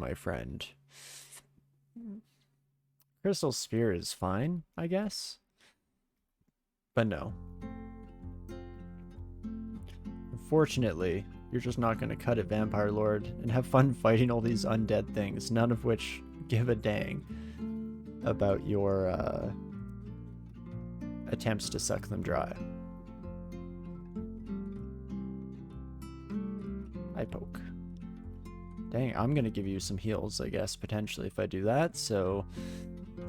my friend. Crystal Spear is fine, I guess. But no. Unfortunately, you're just not going to cut it, Vampire Lord, and have fun fighting all these undead things, none of which give a dang about your attempts to suck them dry. I poke. Dang, I'm going to give you some heals, I guess, potentially, if I do that. So,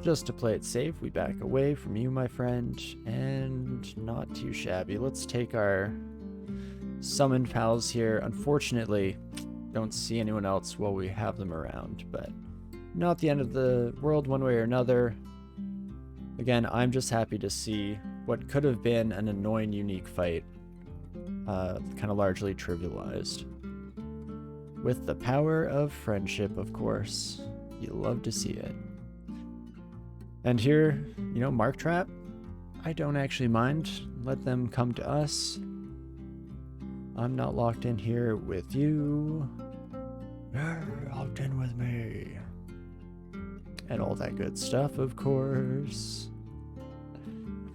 just to play it safe, we back away from you, my friend. And not too shabby. Let's take our summon pals here. Unfortunately, don't see anyone else while we have them around. But not the end of the world one way or another. Again, I'm just happy to see what could have been an annoying unique fight kind of largely trivialized. With the power of friendship, of course. You love to see it. And here, you know, Mark Trap, I don't actually mind. Let them come to us. I'm not locked in here with you. You're locked in with me. And all that good stuff, of course.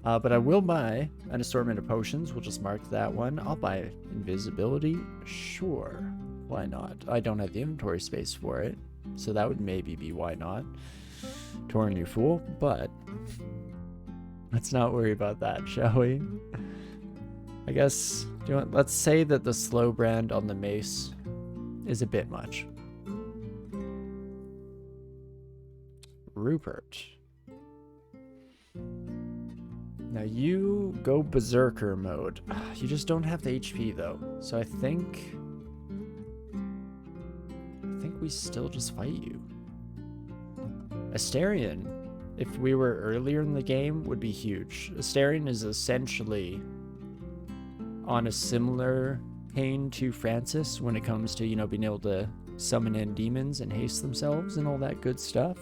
But I will buy an assortment of potions. We'll just mark that one. I'll buy invisibility. Sure. Why not? I don't have the inventory space for it. So that would maybe be why not. Torin, you fool. But let's not worry about that, shall we? I guess, let's say that the slow brand on the mace is a bit much. Rupert. Now you go berserker mode. You just don't have the HP though. So I think we still just fight you. Asterion, if we were earlier in the game, would be huge. Asterion is essentially on a similar pain to Francis when it comes to, you know, being able to summon in demons and haste themselves and all that good stuff.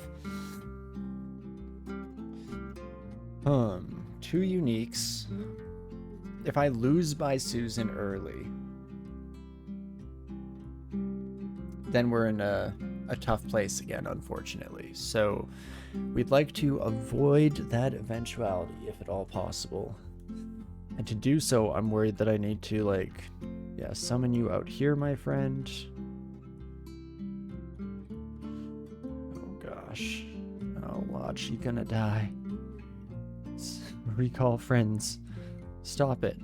2 uniques. If I lose by Susan early, then we're in a tough place again, unfortunately. So we'd like to avoid that eventuality if at all possible. And to do so, I'm worried that I need to, like, yeah, summon you out here, my friend. Oh gosh. Oh, watch, you gonna die. Recall friends. Stop it.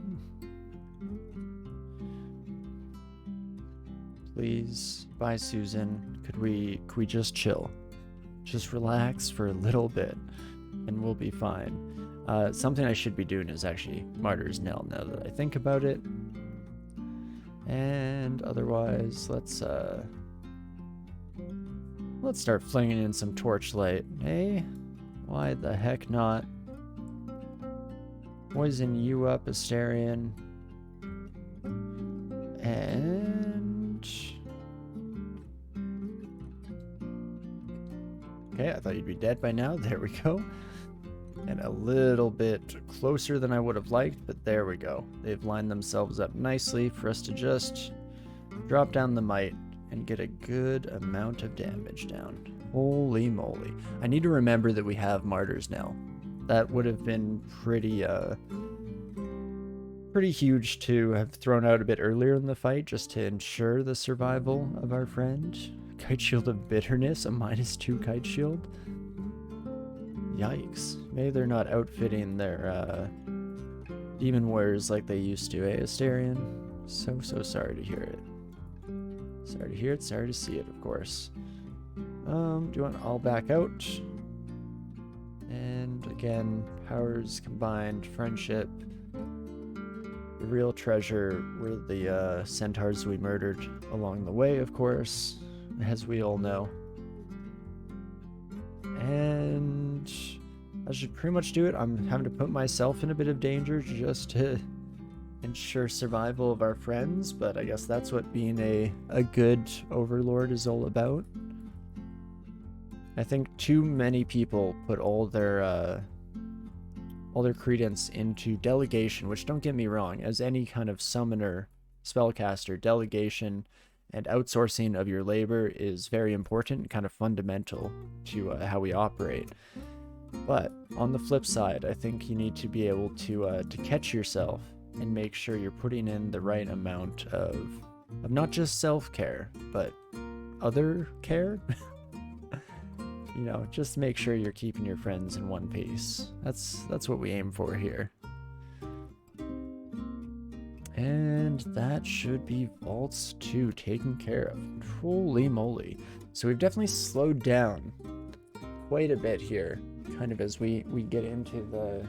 Please, bye Susan. Could we just chill? Just relax for a little bit and we'll be fine. Something I should be doing is actually Martyr's Knell now that I think about it. And otherwise, let's start flinging in some torchlight. Hey, why the heck not? Poison you up, Asterion. And okay, I thought you'd be dead by now. There we go. And a little bit closer than I would have liked, but there we go. They've lined themselves up nicely for us to just drop down the might and get a good amount of damage down. Holy moly. I need to remember that we have Martyr's Knell. That would have been pretty huge to have thrown out a bit earlier in the fight just to ensure the survival of our friend. Kite Shield of Bitterness, a -2 Kite Shield. Yikes. Maybe they're not outfitting their demon warriors like they used to, eh, Asterion? So sorry to hear it. Sorry to hear it, sorry to see it, of course. Do you want all back out? And again, powers combined, friendship. The real treasure were the centaurs we murdered along the way, of course, as we all know. And that should pretty much do it. I'm having to put myself in a bit of danger just to ensure survival of our friends, but I guess that's what being a good overlord is all about. I think too many people put all their credence into delegation, which, don't get me wrong, as any kind of summoner, spellcaster, delegation And outsourcing of your labor is very important, kind of fundamental to how we operate. But on the flip side, I think you need to be able to catch yourself and make sure you're putting in the right amount of not just self-care, but other care. You know, just make sure you're keeping your friends in one piece. That's what we aim for here. And that should be Vaults 2 taken care of. Holy moly. So we've definitely slowed down quite a bit here, kind of as we get into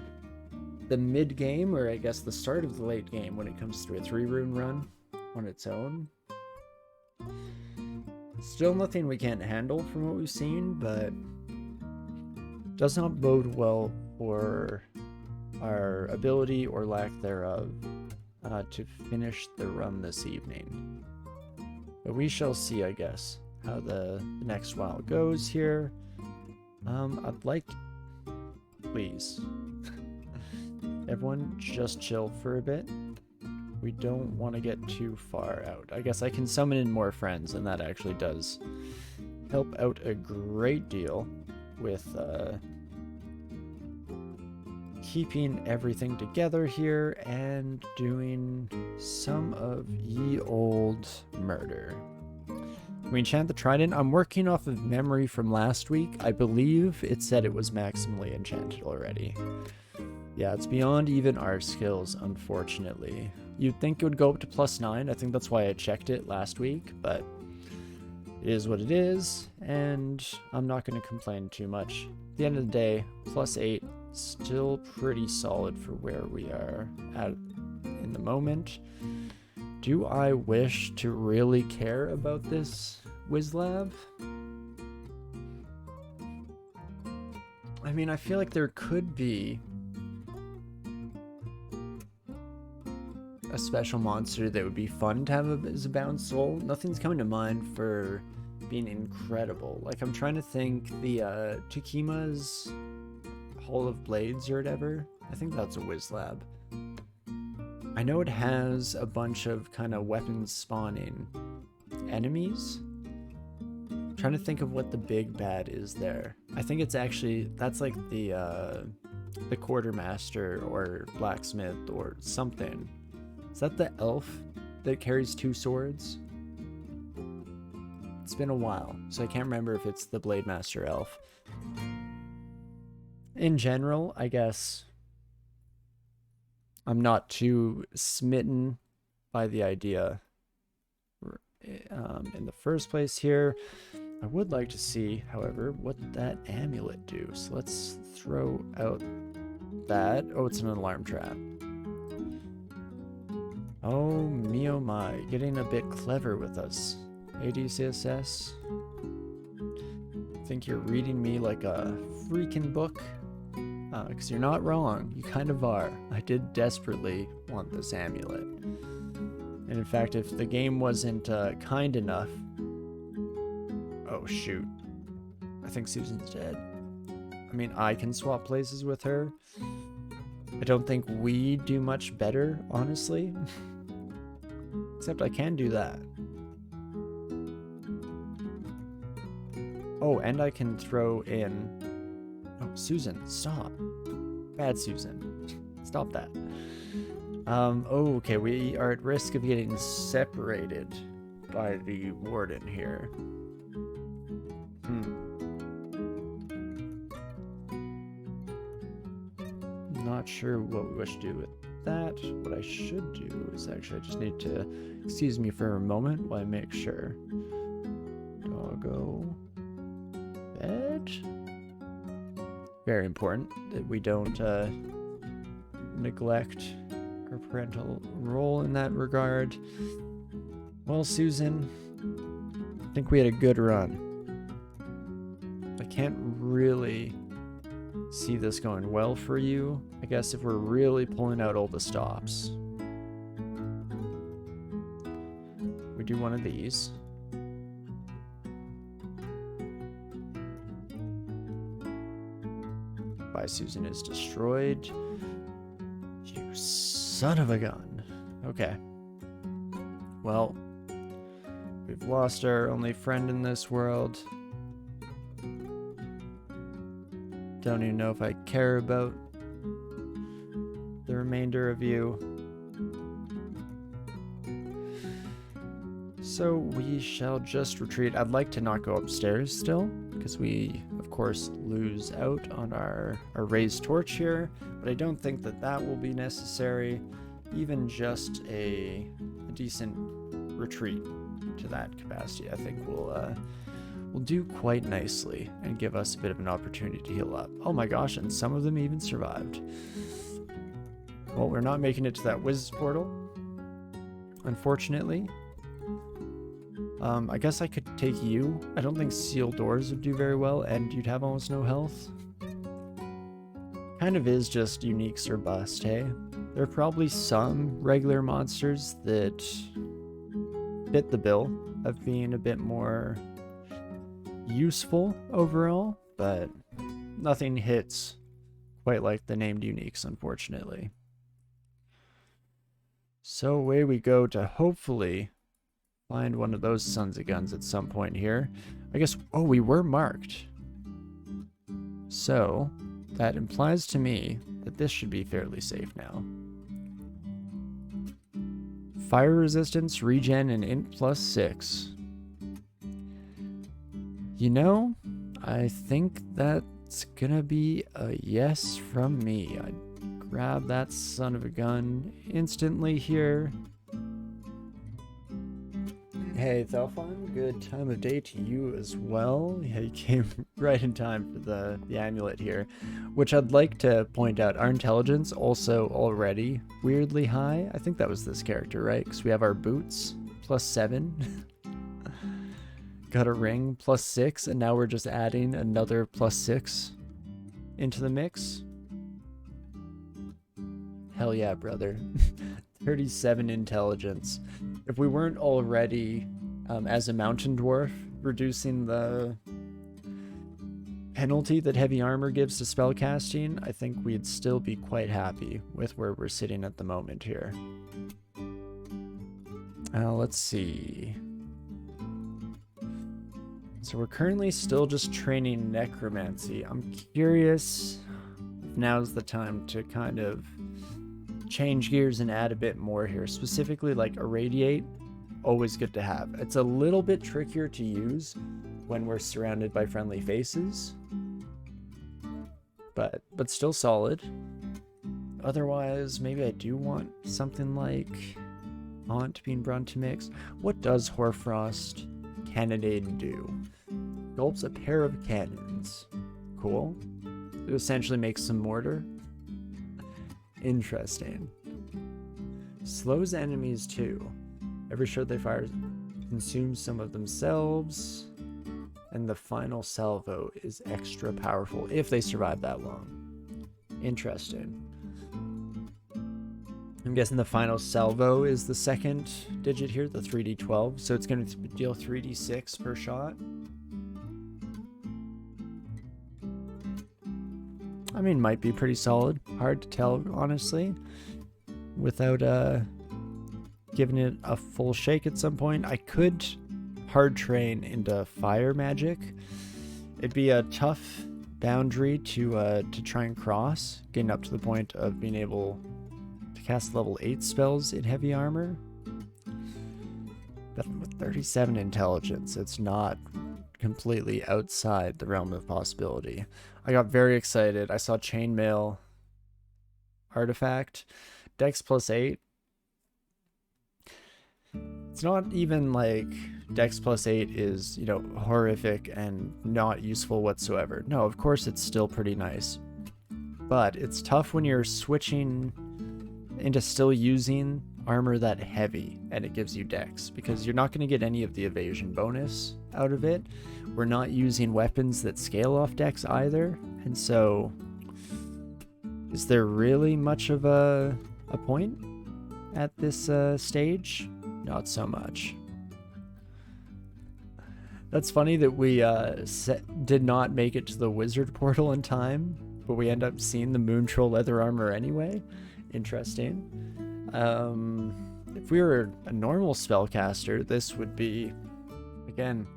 the mid-game, or I guess the start of the late game when it comes to a 3-rune run on its own. Still nothing we can't handle from what we've seen, but does not bode well for our ability or lack thereof to finish the run this evening. But we shall see, I guess, how the next while goes here. I'd like, please, everyone just chill for a bit. We don't want to get too far out. I guess I can summon in more friends, and that actually does help out a great deal with keeping everything together here and doing some of ye old murder. We enchant the trident. I'm working off of memory from last week. I believe it said it was maximally enchanted already. Yeah, it's beyond even our skills, unfortunately. You'd think it would go up to +9. I think that's why I checked it last week, but it is what it is, and I'm not going to complain too much. At the end of the day, +8, still pretty solid for where we are at in the moment. Do I wish to really care about this Wizlab? I mean, I feel like there could be a special monster that would be fun to have as a bound soul. Nothing's coming to mind for being incredible. Like, I'm trying to think, the Tukima's Hall of Blades or whatever. I think that's a Wizlab. I know it has a bunch of kind of weapons spawning enemies. I'm trying to think of what the big bad is there. I think it's actually, that's like the quartermaster or blacksmith or something. Is that the elf that carries 2 swords? It's been a while, so I can't remember if it's the Blade Master elf. In general, I guess I'm not too smitten by the idea in the first place here. I would like to see, however, what that amulet do. So let's throw out that. Oh, it's an alarm trap. Oh, me oh my, getting a bit clever with us. ADCSS, I think you're reading me like a freaking book. Because you're not wrong, you kind of are. I did desperately want this amulet. And in fact, if the game wasn't kind enough... Oh shoot. I think Susan's dead. I mean, I can swap places with her. I don't think we do much better, honestly. Except I can do that. Oh, and I can throw in... Oh, Susan, stop. Bad Susan. Stop that. Oh, okay, we are at risk of getting separated by the warden here. Not sure what we wish to do with that. What I should do is actually, I just need to excuse me for a moment while I make sure. Doggo. Bed? Very important that we don't neglect our parental role in that regard. Well, Susan, I think we had a good run. I can't really see this going well for you. I guess if we're really pulling out all the stops. We do one of these. Bye, Susan is destroyed. You son of a gun. Okay. Well, we've lost our only friend in this world. Don't even know if I care about the remainder of you. So we shall just retreat. I'd like to not go upstairs still, because we, of course, lose out on our raised torch here, but I don't think that that will be necessary. Even just a decent retreat to that capacity, I think will do quite nicely and give us a bit of an opportunity to heal up. Oh my gosh, and some of them even survived. Well, we're not making it to that Wizard's portal, unfortunately. I guess I could take you. I don't think sealed doors would do very well, and you'd have almost no health. Kind of is just uniques or bust, hey? There are probably some regular monsters that fit the bill of being a bit more useful overall, but nothing hits quite like the named uniques, unfortunately. So away we go to hopefully find one of those sons of guns at some point here. I guess, oh, we were marked. So that implies to me that this should be fairly safe now. Fire resistance, regen, and int +6. You know, I think that's gonna be a yes from me. I'd grab that son of a gun instantly here. Hey, Thelfon, good time of day to you as well. Yeah, you came right in time for the amulet here, which I'd like to point out, our intelligence also already weirdly high. I think that was this character, right? Because we have our boots, +7. Got a ring, +6, and now we're just adding another +6 into the mix. Hell yeah, brother. 37 intelligence. If we weren't already, as a mountain dwarf, reducing the penalty that heavy armor gives to spellcasting, I think we'd still be quite happy with where we're sitting at the moment here. Let's see. So we're currently still just training necromancy. I'm curious if now's the time to kind of change gears and add a bit more here. Specifically like irradiate, always good to have. It's a little bit trickier to use when we're surrounded by friendly faces, but still solid. Otherwise, maybe I do want something like Haunt being brought to mix. What does Hoarfrost Cannonade do? Gulps a pair of cannons. Cool. It essentially makes some mortar. Interesting. Slows enemies too. Every shot they fire consumes some of themselves. And the final salvo is extra powerful if they survive that long. Interesting. I'm guessing the final salvo is the second digit here, the 3d12. So it's going to deal 3d6 per shot. I mean, might be pretty solid. Hard to tell, honestly, without giving it a full shake at some point. I could hard train into fire magic. It'd be a tough boundary to try and cross, getting up to the point of being able to cast level 8 spells in heavy armor. But with 37 intelligence, it's not completely outside the realm of possibility. I got very excited. I saw chainmail artifact, dex +8. It's not even like dex +8 is, you know, horrific and not useful whatsoever. No, of course it's still pretty nice. But it's tough when you're switching into still using armor that heavy and it gives you dex, because you're not going to get any of the evasion bonus out of it. We're not using weapons that scale off dex either, and so is there really much of a point at this stage? Not so much. That's funny that we did not make it to the wizard portal in time, but we end up seeing the moon troll leather armor anyway. Interesting. If we were a normal spellcaster, this would be Again,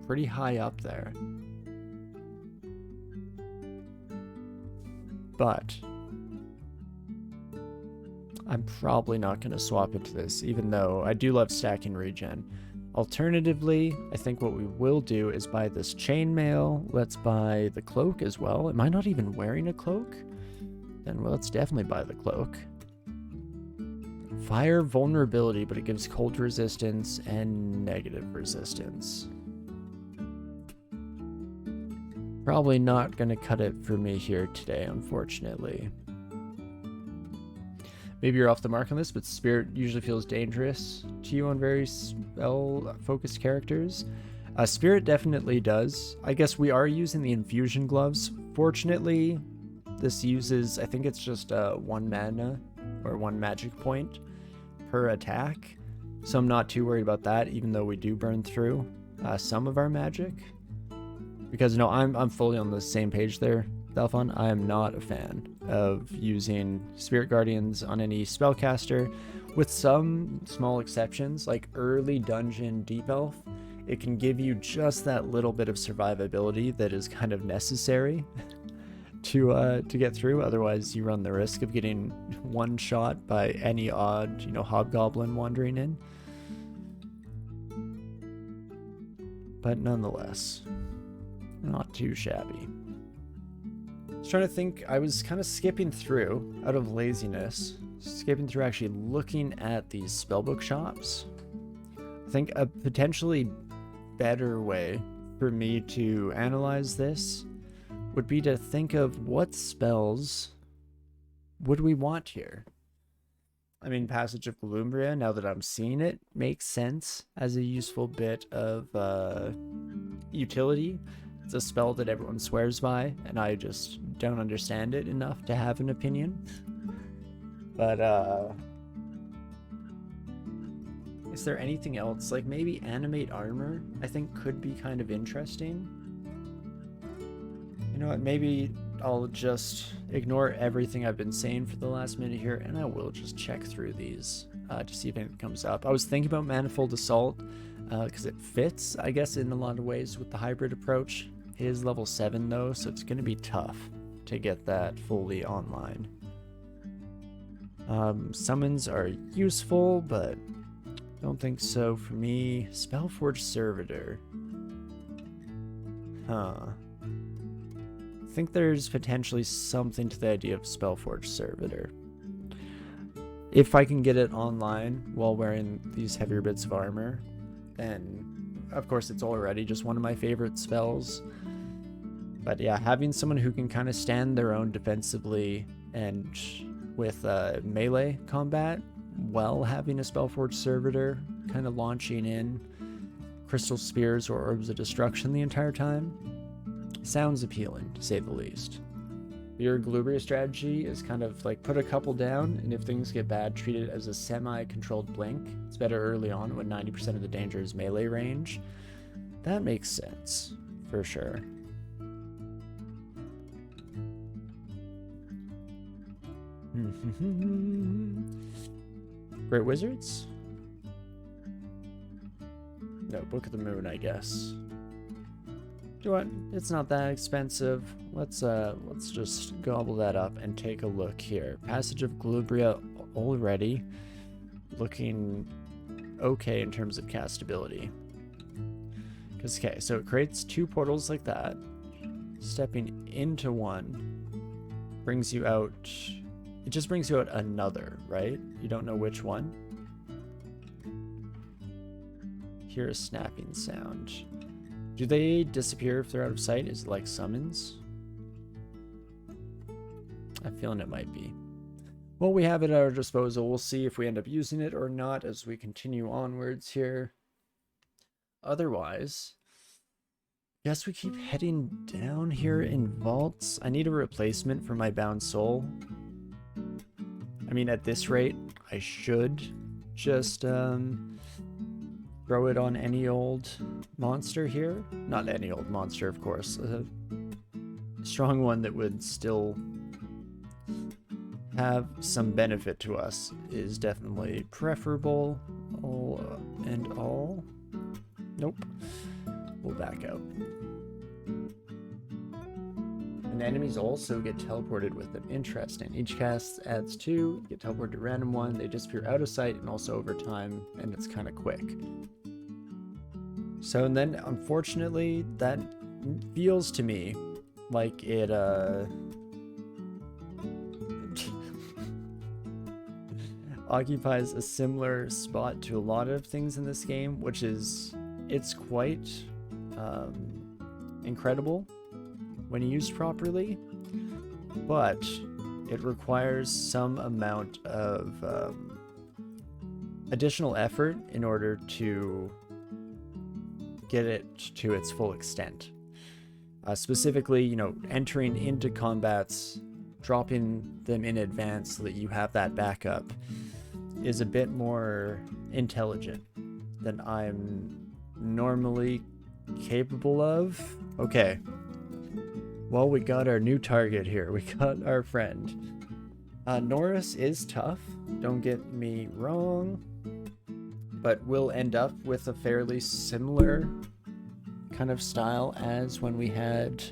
pretty high up there. But I'm probably not going to swap into this, even though I do love stacking regen. Alternatively, I think what we will do is buy this chainmail. Let's buy the cloak as well. Am I not even wearing a cloak? Then well, let's definitely buy the cloak. Fire vulnerability, but it gives cold resistance and negative resistance. Probably not going to cut it for me here today, unfortunately. Maybe you're off the mark on this, but Spirit usually feels dangerous to you on very spell-focused characters. Spirit definitely does. I guess we are using the infusion gloves. Fortunately, this uses, I think it's just 1 mana or 1 magic point per attack. So I'm not too worried about that, even though we do burn through some of our magic. Because no, I'm fully on the same page there, Dalphon. I am not a fan of using Spirit Guardians on any spellcaster, with some small exceptions, like early dungeon Deep Elf. It can give you just that little bit of survivability that is kind of necessary to get through. Otherwise, you run the risk of getting one shot by any odd, hobgoblin wandering in. But nonetheless, not too shabby. I was trying to think, I was kind of skipping through out of laziness, skipping through actually looking at these spellbook shops. I think a potentially better way for me to analyze this would be to think of what spells would we want here. I mean, Passage of Glumbria, now that I'm seeing it, makes sense as a useful bit of utility. It's a spell that everyone swears by, and I just don't understand it enough to have an opinion. But, is there anything else? Like, maybe Animate Armor, I think, could be kind of interesting. You know what, maybe I'll just ignore everything I've been saying for the last minute here, and I will just check through these to see if anything comes up. I was thinking about Manifold Assault, because it fits, I guess, in a lot of ways with the hybrid approach. It is level 7 though, so it's going to be tough to get that fully online. Summons are useful, but don't think so for me. Spellforge Servitor. I think there's potentially something to the idea of Spellforge Servitor. If I can get it online while wearing these heavier bits of armor, then of course it's already just one of my favorite spells. But yeah, having someone who can kind of stand their own defensively and with melee combat, while having a Spellforge Servitor kind of launching in Crystal Spears or Orbs of Destruction the entire time, sounds appealing, to say the least. Your Glubria strategy is kind of like put a couple down, and if things get bad, treat it as a semi-controlled blink. It's better early on when 90% of the danger is melee range. That makes sense, for sure. Great Wizards? No, Book of the Moon, I guess. Do what? It's not that expensive. Let's just gobble that up and take a look here. Passage of Glubria already looking okay in terms of castability. Okay, so it creates 2 portals like that. Stepping into one brings you out. It just brings you out another, right? You don't know which one. Hear a snapping sound. Do they disappear if they're out of sight? Is it like summons? I'm feeling it might be. Well, we have it at our disposal. We'll see if we end up using it or not as we continue onwards here. Otherwise, guess we keep heading down here in vaults. I need a replacement for my Bound Soul. I mean, at this rate, I should just throw it on any old monster here. Not any old monster, of course. A strong one that would still have some benefit to us is definitely preferable. All and all. Nope. We'll back out. And enemies also get teleported with them. Interesting. Each cast adds 2, get teleported to random 1, they disappear out of sight and also over time, and it's kind of quick. So, and then, unfortunately, that feels to me like it, occupies a similar spot to a lot of things in this game, which is, it's quite, incredible when used properly, but it requires some amount of additional effort in order to get it to its full extent. Specifically, you know, entering into combats, dropping them in advance so that you have that backup is a bit more intelligent than I'm normally capable of. Okay. Well, we got our new target here. We got our friend. Norris is tough, don't get me wrong, but we'll end up with a fairly similar kind of style as when we had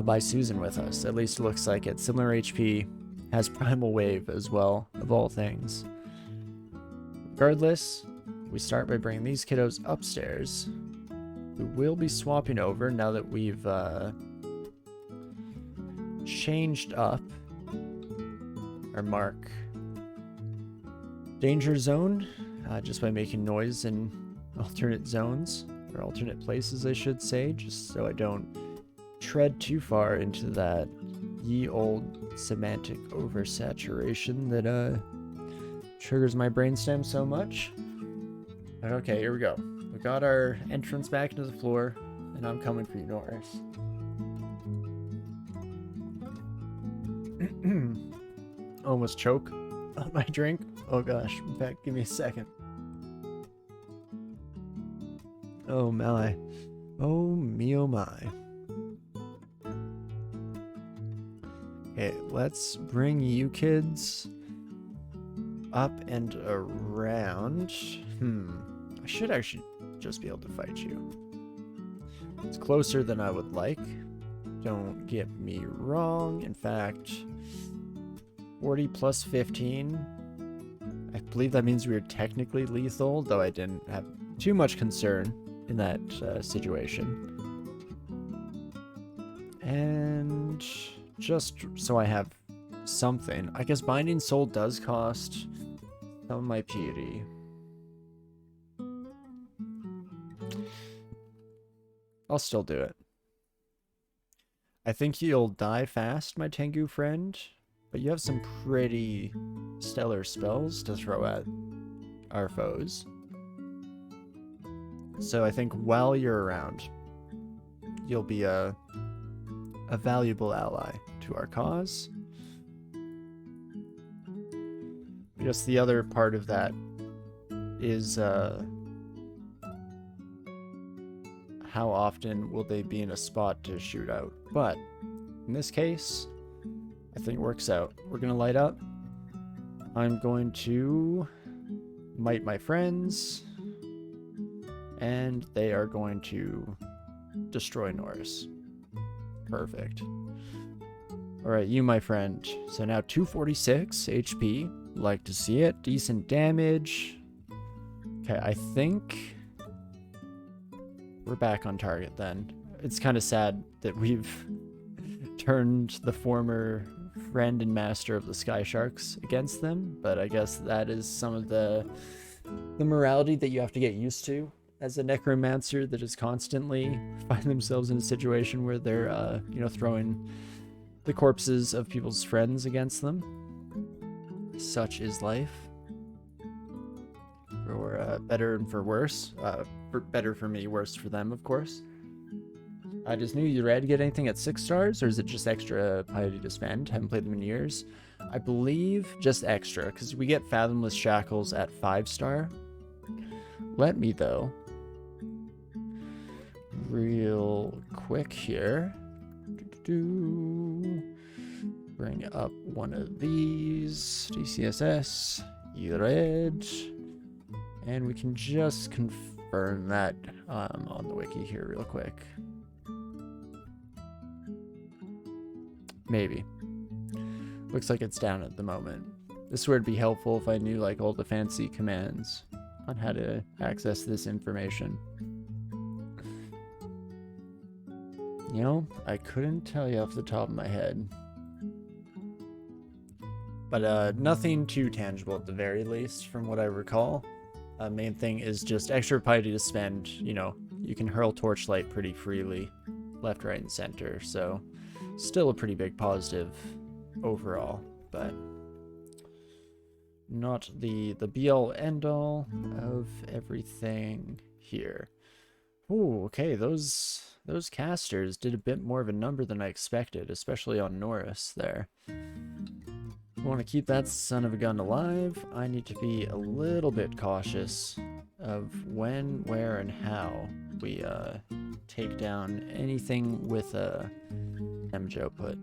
by Susan with us. At least it looks like it. Similar HP, has Primal Wave as well, of all things. Regardless, we start by bringing these kiddos upstairs. We will be swapping over now that we've changed up our mark. Danger zone, just by making noise in alternate zones, or alternate places I should say, just so I don't tread too far into that ye old semantic oversaturation that triggers my brainstem so much. But okay, here we go. We got our entrance back into the floor, and I'm coming for you, Norris. Almost choke on my drink. Oh gosh, in fact, give me a second. Oh my. Oh me, oh my. Okay, let's bring you kids up and around. I should actually just be able to fight you. It's closer than I would like. Don't get me wrong. In fact, 40 plus 15. I believe that means we were technically lethal, though I didn't have too much concern in that situation. And just so I have something, I guess Binding Soul does cost some of my piety. I'll still do it. I think you'll die fast, my Tengu friend, but you have some pretty stellar spells to throw at our foes. So I think while you're around, you'll be a valuable ally to our cause. I guess the other part of that is how often will they be in a spot to shoot out. But in this case, I think it works out. We're going to light up. I'm going to might my friends, and they are going to destroy Norris. Perfect. Alright, you, my friend. So now 246 HP. Like to see it. Decent damage. Okay, I think we're back on target then. It's kind of sad that we've turned the former friend and master of the Sky Sharks against them, but I guess that is some of the morality that you have to get used to as a necromancer that is constantly find themselves in a situation where they're throwing the corpses of people's friends against them. Such is life. For better and for worse. For better for me, worse for them, of course. Does new Yred get anything at 6 stars, or is it just extra piety to spend? Haven't played them in years. I believe just extra, because we get Fathomless Shackles at 5 star. Let me, though, real quick here, bring up one of these, DCSS, Yred, and we can just confirm burn that on the wiki here real quick. Maybe. Looks like it's down at the moment. This would be helpful if I knew like all the fancy commands on how to access this information. You know, I couldn't tell you off the top of my head. But nothing too tangible at the very least, from what I recall. Main thing is just extra piety to spend. You know, you can hurl torchlight pretty freely, left, right, and center. So, still a pretty big positive overall, but not the be-all end-all of everything here. Ooh, okay, those casters did a bit more of a number than I expected, especially on Norris there. I want to keep that son of a gun alive. I need to be a little bit cautious of when, where, and how we take down anything with a damage output.